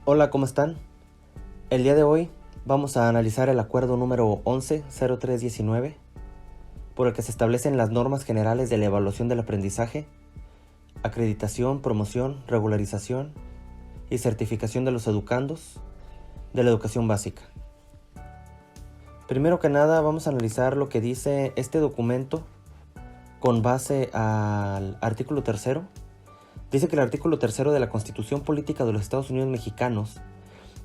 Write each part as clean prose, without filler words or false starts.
Hola, ¿cómo están? El día de hoy vamos a analizar el acuerdo número 110319, por el que se establecen las normas generales de la evaluación del aprendizaje, acreditación, promoción, regularización y certificación de los educandos de la educación básica. Primero que nada, vamos a analizar lo que dice este documento con base al artículo 3. Dice que el artículo 3 de la Constitución Política de los Estados Unidos Mexicanos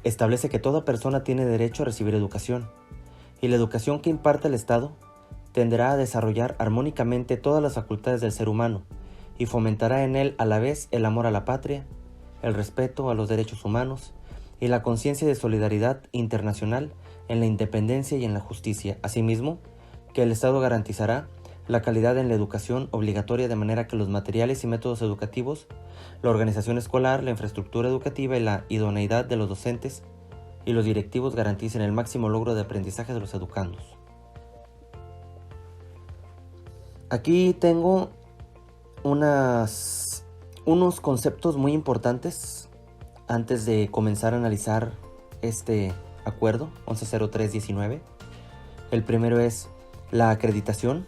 establece que toda persona tiene derecho a recibir educación, y la educación que imparte el Estado tenderá a desarrollar armónicamente todas las facultades del ser humano y fomentará en él a la vez el amor a la patria, el respeto a los derechos humanos y la conciencia de solidaridad internacional en la independencia y en la justicia. Asimismo, que el Estado garantizará la calidad en la educación obligatoria de manera que los materiales y métodos educativos, la organización escolar, la infraestructura educativa y la idoneidad de los docentes y los directivos garanticen el máximo logro de aprendizaje de los educandos. Aquí tengo unos conceptos muy importantes antes de comenzar a analizar este acuerdo 110319. El primero es la acreditación,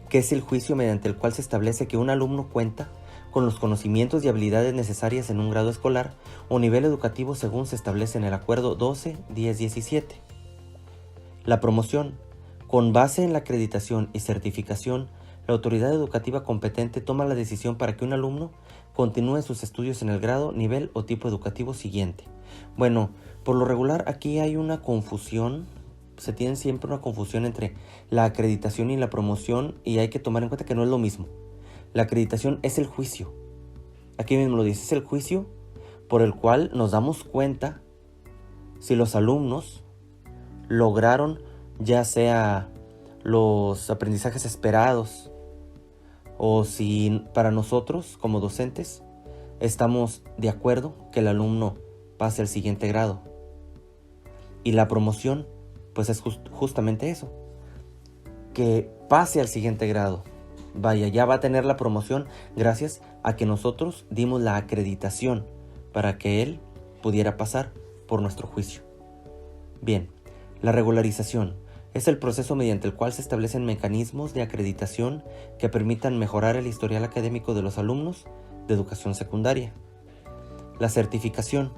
que es el juicio mediante el cual se establece que un alumno cuenta con los conocimientos y habilidades necesarias en un grado escolar o nivel educativo según se establece en el acuerdo 12-10-17. La promoción. Con base en la acreditación y certificación, la autoridad educativa competente toma la decisión para que un alumno continúe sus estudios en el grado, nivel o tipo educativo siguiente. Bueno, por lo regular aquí hay una confusión. Se tiene siempre una confusión entre la acreditación y la promoción, y hay que tomar en cuenta que no es lo mismo. La acreditación es el juicio. Aquí mismo lo dice, es el juicio por el cual nos damos cuenta si los alumnos lograron ya sea los aprendizajes esperados o si para nosotros como docentes estamos de acuerdo que el alumno pase al siguiente grado. Y la promoción pues es justamente eso, que pase al siguiente grado. Vaya, ya va a tener la promoción gracias a que nosotros dimos la acreditación para que él pudiera pasar por nuestro juicio. Bien, la regularización es el proceso mediante el cual se establecen mecanismos de acreditación que permitan mejorar el historial académico de los alumnos de educación secundaria. La certificación,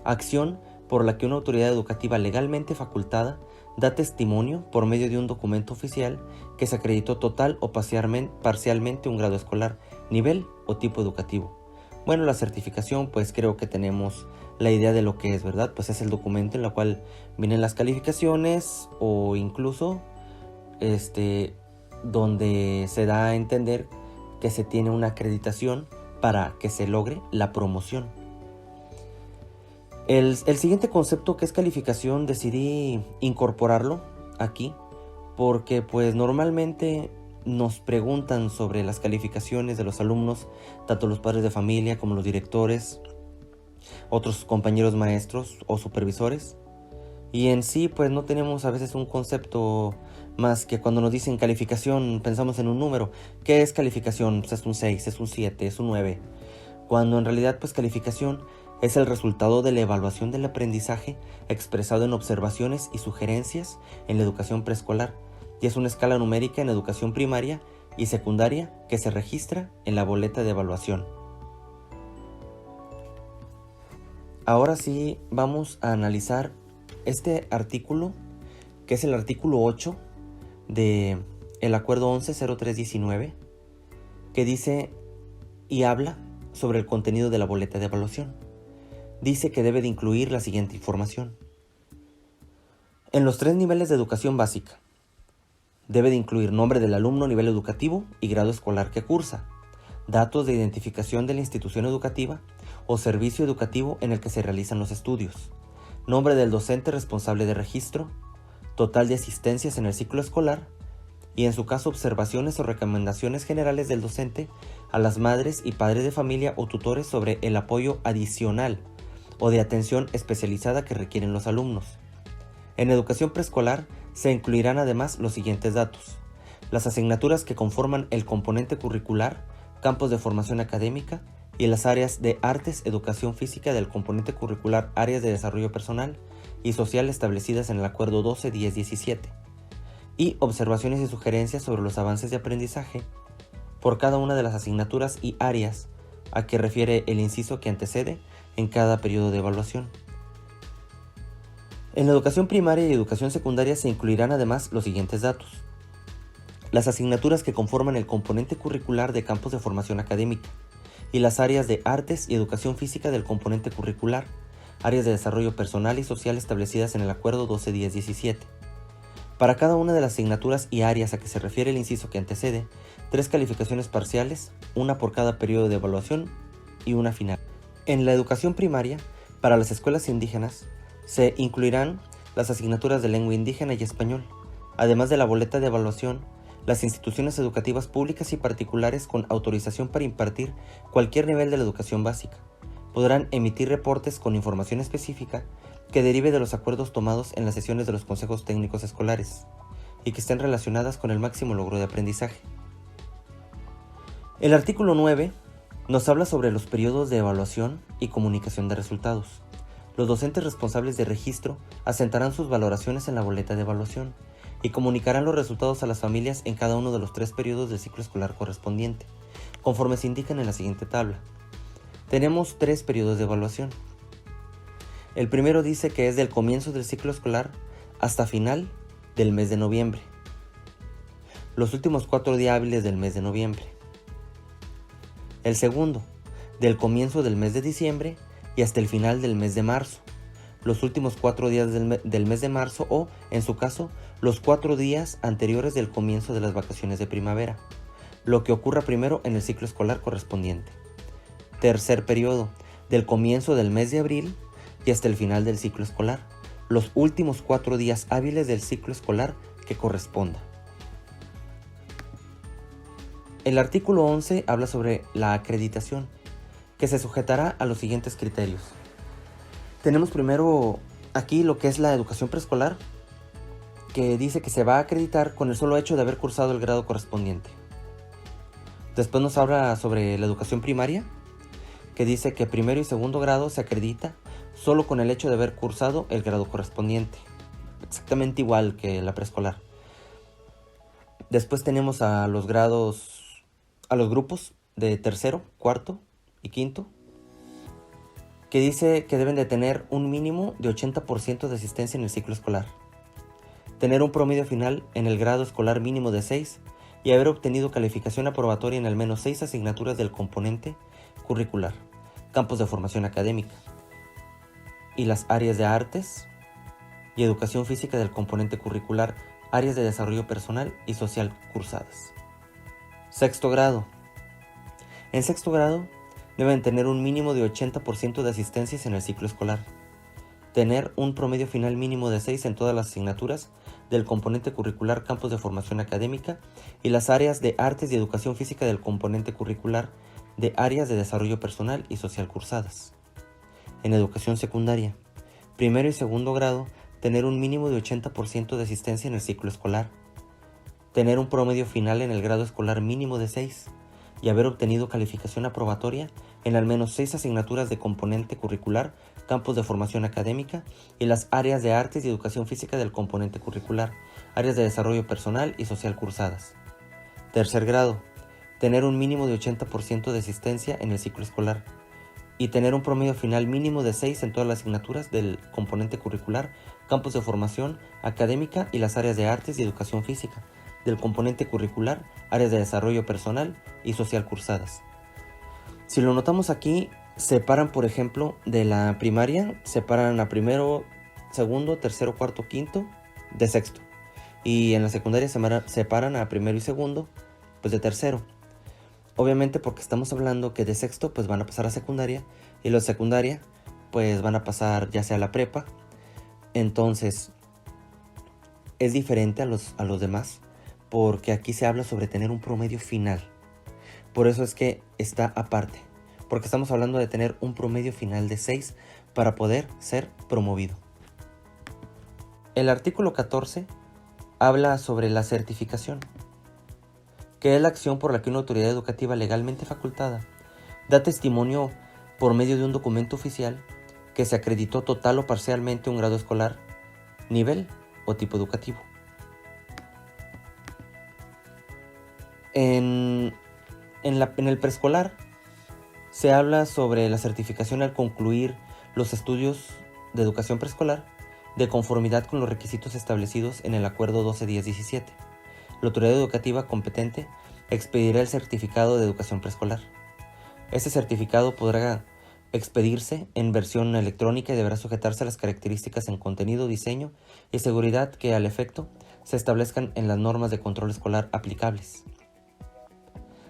acción por la que una autoridad educativa legalmente facultada da testimonio por medio de un documento oficial que se acreditó total o parcialmente un grado escolar, nivel o tipo educativo. Bueno, la certificación, pues creo que tenemos la idea de lo que es, ¿verdad? Pues es el documento en el cual vienen las calificaciones o incluso donde se da a entender que se tiene una acreditación para que se logre la promoción. El siguiente concepto, que es calificación, decidí incorporarlo aquí porque pues normalmente nos preguntan sobre las calificaciones de los alumnos, tanto los padres de familia como los directores, otros compañeros maestros o supervisores, y en sí pues no tenemos a veces un concepto más que cuando nos dicen calificación pensamos en un número. ¿Qué es calificación? Pues es un 6, es un 7, es un 9, cuando en realidad pues calificación es el resultado de la evaluación del aprendizaje expresado en observaciones y sugerencias en la educación preescolar, y es una escala numérica en educación primaria y secundaria que se registra en la boleta de evaluación. Ahora sí vamos a analizar este artículo, que es el artículo 8 del acuerdo 110319, que dice y habla sobre el contenido de la boleta de evaluación. Dice que debe de incluir la siguiente información. En los 3 niveles de educación básica, debe de incluir nombre del alumno, nivel educativo y grado escolar que cursa, datos de identificación de la institución educativa o servicio educativo en el que se realizan los estudios, nombre del docente responsable de registro, total de asistencias en el ciclo escolar y en su caso observaciones o recomendaciones generales del docente a las madres y padres de familia o tutores sobre el apoyo adicional o de atención especializada que requieren los alumnos. En educación preescolar se incluirán además los siguientes datos: las asignaturas que conforman el componente curricular, campos de formación académica y las áreas de artes, educación física del componente curricular, áreas de desarrollo personal y social establecidas en el Acuerdo 12-10-17, y observaciones y sugerencias sobre los avances de aprendizaje por cada una de las asignaturas y áreas a que refiere el inciso que antecede en cada periodo de evaluación. En la educación primaria y educación secundaria se incluirán además los siguientes datos: las asignaturas que conforman el componente curricular de campos de formación académica y las áreas de artes y educación física del componente curricular, áreas de desarrollo personal y social establecidas en el Acuerdo 12-10-17. Para cada una de las asignaturas y áreas a que se refiere el inciso que antecede, 3 calificaciones parciales, una por cada periodo de evaluación y una final. En la educación primaria, para las escuelas indígenas, se incluirán las asignaturas de lengua indígena y español, además de la boleta de evaluación. Las instituciones educativas públicas y particulares con autorización para impartir cualquier nivel de la educación básica podrán emitir reportes con información específica que derive de los acuerdos tomados en las sesiones de los consejos técnicos escolares y que estén relacionadas con el máximo logro de aprendizaje. El artículo 9 nos habla sobre los periodos de evaluación y comunicación de resultados. Los docentes responsables de registro asentarán sus valoraciones en la boleta de evaluación y comunicarán los resultados a las familias en cada uno de los 3 periodos del ciclo escolar correspondiente, conforme se indican en la siguiente tabla. Tenemos 3 periodos de evaluación. El primero dice que es del comienzo del ciclo escolar hasta final del mes de noviembre, los últimos 4 días hábiles del mes de noviembre. El segundo, del comienzo del mes de diciembre y hasta el final del mes de marzo, los últimos 4 días del mes de marzo o, en su caso, los 4 días anteriores del comienzo de las vacaciones de primavera, lo que ocurra primero en el ciclo escolar correspondiente. Tercer periodo, del comienzo del mes de abril y hasta el final del ciclo escolar, los últimos 4 días hábiles del ciclo escolar que corresponda. El artículo 11 habla sobre la acreditación, que se sujetará a los siguientes criterios. Tenemos primero aquí lo que es la educación preescolar, que dice que se va a acreditar con el solo hecho de haber cursado el grado correspondiente. Después nos habla sobre la educación primaria, que dice que primero y segundo grado se acredita solo con el hecho de haber cursado el grado correspondiente, exactamente igual que la preescolar. Después tenemos a los grupos de tercero, cuarto y quinto, que dice que deben de tener un mínimo de 80% de asistencia en el ciclo escolar, tener un promedio final en el grado escolar mínimo de 6 y haber obtenido calificación aprobatoria en al menos 6 asignaturas del componente curricular, campos de formación académica y las áreas de artes y educación física del componente curricular, áreas de desarrollo personal y social cursadas. Sexto grado. En sexto grado deben tener un mínimo de 80% de asistencias en el ciclo escolar, tener un promedio final mínimo de 6 en todas las asignaturas del componente curricular, campos de formación académica y las áreas de artes y educación física del componente curricular de áreas de desarrollo personal y social cursadas. En educación secundaria, primero y segundo grado, tener un mínimo de 80% de asistencia en el ciclo escolar, tener un promedio final en el grado escolar mínimo de 6 y haber obtenido calificación aprobatoria en al menos 6 asignaturas de componente curricular, campos de formación académica y las áreas de artes y educación física del componente curricular, áreas de desarrollo personal y social cursadas. Tercer grado, tener un mínimo de 80% de asistencia en el ciclo escolar y tener un promedio final mínimo de 6 en todas las asignaturas del componente curricular, campos de formación académica y las áreas de artes y educación física del componente curricular, áreas de desarrollo personal y social cursadas. Si lo notamos aquí, separan, por ejemplo, de la primaria, separan a primero, segundo, tercero, cuarto, quinto de sexto. Y en la secundaria separan a primero y segundo, pues de tercero. Obviamente porque estamos hablando que de sexto pues van a pasar a secundaria y los de secundaria pues van a pasar ya sea a la prepa. Entonces es diferente a los demás porque aquí se habla sobre tener un promedio final. Por eso es que está aparte, porque estamos hablando de tener un promedio final de 6 para poder ser promovido. El artículo 14 habla sobre la certificación, que es la acción por la que una autoridad educativa legalmente facultada da testimonio por medio de un documento oficial que se acreditó total o parcialmente un grado escolar, nivel o tipo educativo. En el preescolar se habla sobre la certificación al concluir los estudios de educación preescolar de conformidad con los requisitos establecidos en el Acuerdo 12-10-17. La autoridad educativa competente expedirá el certificado de educación preescolar. Este certificado podrá expedirse en versión electrónica y deberá sujetarse a las características en contenido, diseño y seguridad que al efecto se establezcan en las normas de control escolar aplicables.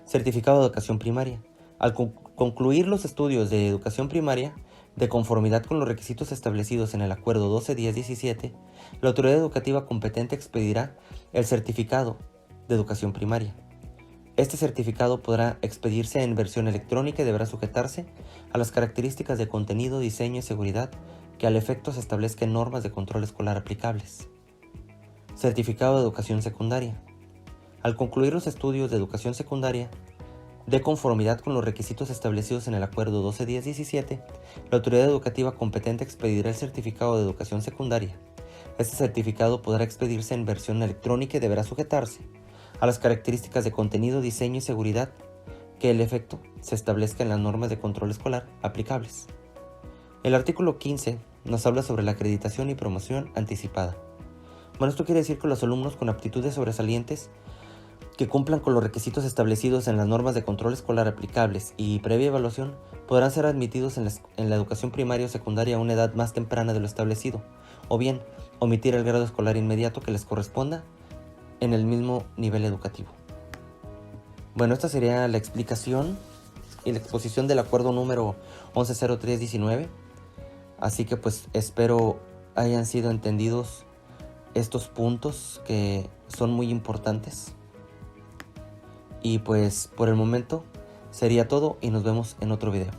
Certificado de educación primaria. Al concluir los estudios de educación primaria, de conformidad con los requisitos establecidos en el Acuerdo 12-10-17, la autoridad educativa competente expedirá el certificado de educación primaria. Este certificado podrá expedirse en versión electrónica y deberá sujetarse a las características de contenido, diseño y seguridad que al efecto se establezcan en normas de control escolar aplicables. Certificado de educación secundaria. Al concluir los estudios de educación secundaria, de conformidad con los requisitos establecidos en el Acuerdo 12-10-17, la autoridad educativa competente expedirá el certificado de educación secundaria. Este certificado podrá expedirse en versión electrónica y deberá sujetarse a las características de contenido, diseño y seguridad que el efecto se establezca en las normas de control escolar aplicables. El artículo 15 nos habla sobre la acreditación y promoción anticipada. Bueno, esto quiere decir que los alumnos con aptitudes sobresalientes que cumplan con los requisitos establecidos en las normas de control escolar aplicables y previa evaluación podrán ser admitidos en la educación primaria o secundaria a una edad más temprana de lo establecido, o bien omitir el grado escolar inmediato que les corresponda en el mismo nivel educativo. Bueno, esta sería la explicación y la exposición del acuerdo número 110319. Así que pues espero hayan sido entendidos estos puntos que son muy importantes. Y pues por el momento sería todo y nos vemos en otro video.